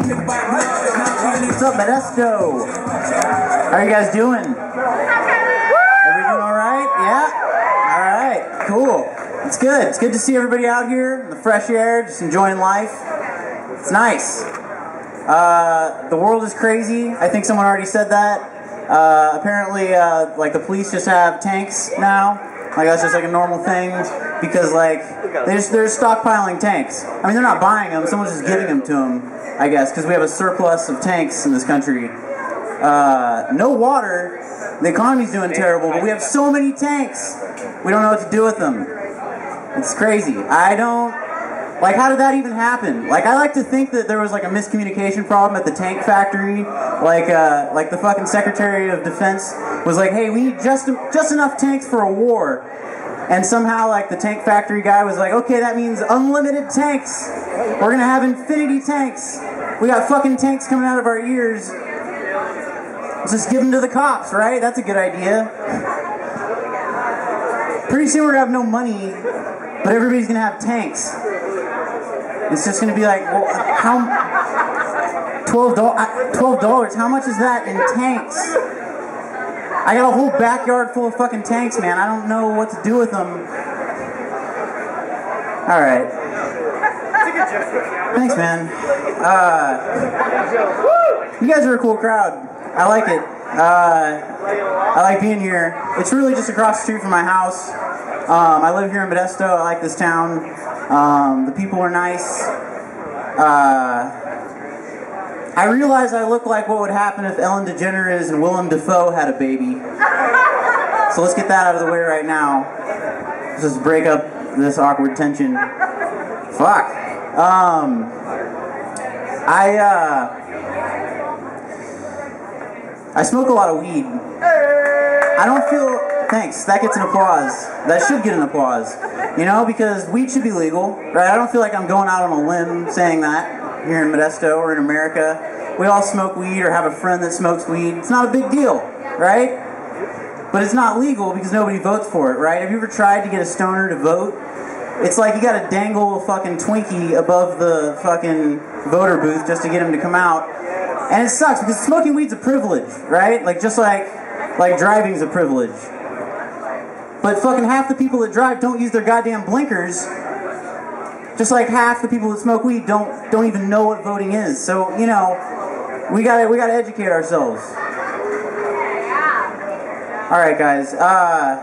What's up, Modesto? How are you guys doing? Everything all right? Yeah? All right, cool. It's good. It's good to see everybody out here in the fresh air, just enjoying life. It's nice. The world is crazy. I think someone already said that. Apparently, like the police just have tanks now. Like that's just like a normal thing because like they're stockpiling tanks. I mean, they're not buying them. Someone's just giving them to them, I guess, because we have a surplus of tanks in this country. No water. The economy's doing terrible, but we have so many tanks. We don't know what to do with them. It's crazy. I don't... Like, how did that even happen? Like, I like to think that there was, like, a miscommunication problem at the tank factory. Like the fucking Secretary of Defense was like, hey, we need just enough tanks for a war. And somehow, like, the tank factory guy was like, okay, that means unlimited tanks. We're gonna have infinity tanks. We got fucking tanks coming out of our ears. Just give them to the cops, right? That's a good idea. Pretty soon we're gonna have no money, but everybody's gonna have tanks. It's just gonna be like, well, how $12? How much is that in tanks? I got a whole backyard full of fucking tanks, man. I don't know what to do with them. All right. Thanks, man. You guys are a cool crowd. I like it. I like being here. It's really just across the street from my house. I live here in Modesto. I like this town. The people are nice. I realize I look like what would happen if Ellen DeGeneres and Willem Dafoe had a baby. So let's get that out of the way right now. Let's just break up this awkward tension. Fuck. I smoke a lot of weed. I don't feel... Thanks, that gets an applause. That should get an applause. You know, because weed should be legal, right? I don't feel like I'm going out on a limb saying that here in Modesto or in America. We all smoke weed or have a friend that smokes weed. It's not a big deal, right? But it's not legal because nobody votes for it, right? Have you ever tried to get a stoner to vote? It's like you gotta dangle a fucking Twinkie above the fucking voter booth just to get him to come out. And it sucks because smoking weed's a privilege, right? Like just like driving's a privilege. But fucking half the people that drive don't use their goddamn blinkers. Just like half the people that smoke weed don't even know what voting is. So, you know, we gotta educate ourselves. Alright guys, I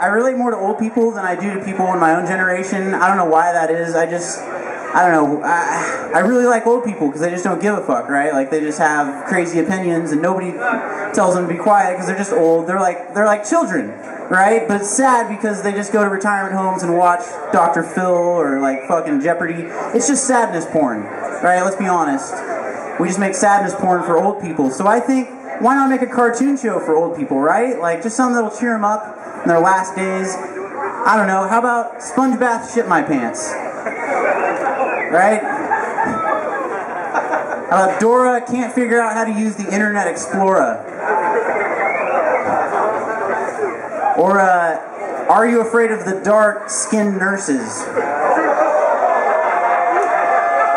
relate more to old people than I do to people in my own generation. I don't know why that is. I don't know. I really like old people because they just don't give a fuck, right? Like they just have crazy opinions and nobody tells them to be quiet because they're just old. They're like children, right? But it's sad because they just go to retirement homes and watch Dr. Phil or like fucking Jeopardy. It's just sadness porn, right? Let's be honest. We just make sadness porn for old people. So I think, why not make a cartoon show for old people, right? Like just something that'll cheer them up in their last days. I don't know. How about Sponge Bath Shit My Pants? Right? Dora can't figure out how to use the Internet Explorer. Or, Are You Afraid of the Dark-Skinned Nurses?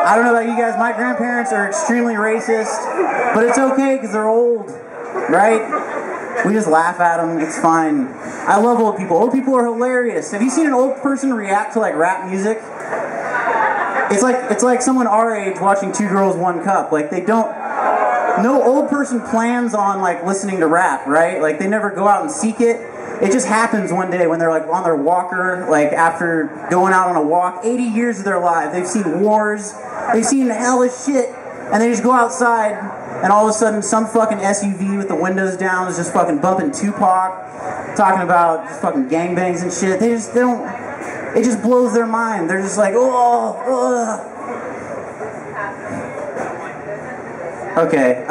I don't know about you guys, my grandparents are extremely racist, but it's okay because they're old, right? We just laugh at them, it's fine. I love old people. Old people are hilarious. Have you seen an old person react to like rap music? It's like someone our age watching Two Girls, One Cup. Like they don't, no old person plans on like listening to rap, right? Like they never go out and seek it. It just happens one day when they're like on their walker, like after going out on a walk, 80 years of their life. They've seen wars, they've seen hellish shit, and they just go outside and all of a sudden some fucking SUV with the windows down is just fucking bumping Tupac, talking about just fucking gangbangs and shit. They don't, it just blows their mind. They're just like, oh, ugh. Okay,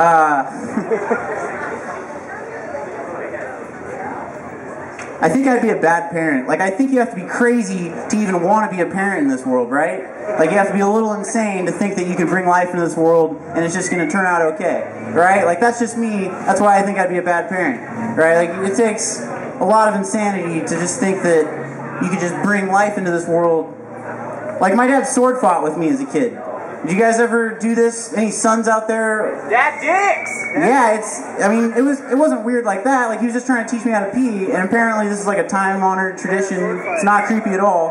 I think I'd be a bad parent. Like, I think you have to be crazy to even want to be a parent in this world, right? Like, you have to be a little insane to think that you can bring life into this world and it's just going to turn out okay, right? Like, that's just me. That's why I think I'd be a bad parent, right? Like, it takes a lot of insanity to just think that you could just bring life into this world Like, my dad sword fought with me as a kid. Did you guys ever do this? Any sons out there? Dad dicks! Yeah, it wasn't weird like that. Like, he was just trying to teach me how to pee, and apparently this is like a time-honored tradition. It's not creepy at all.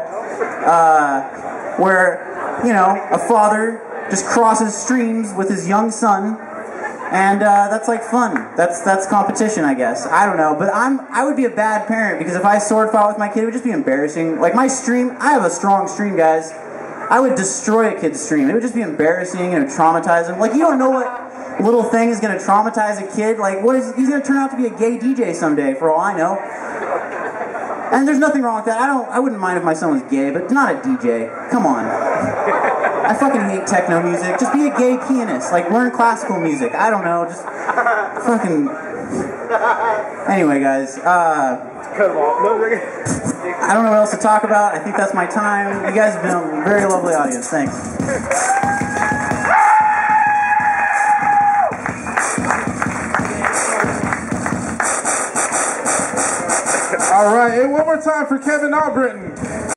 Where, you know, a father just crosses streams with his young son, and that's like fun. That's competition, I guess. I don't know, but I would be a bad parent, because if I sword fought with my kid, it would just be embarrassing. Like, my stream, I have a strong stream, guys. I would destroy a kid's stream. It would just be embarrassing and it would traumatize him. Like, you don't know what little thing is going to traumatize a kid. Like, he's going to turn out to be a gay DJ someday, for all I know. And there's nothing wrong with that. I wouldn't mind if my son was gay, but not a DJ. Come on. I fucking hate techno music. Just be a gay pianist. Like, learn classical music. I don't know. Just fucking... Anyway, guys. Cut them off. No, I don't know what else to talk about. I think that's my time. You guys have been a very lovely audience. Thanks. All right, and one more time for Kevin Albritton.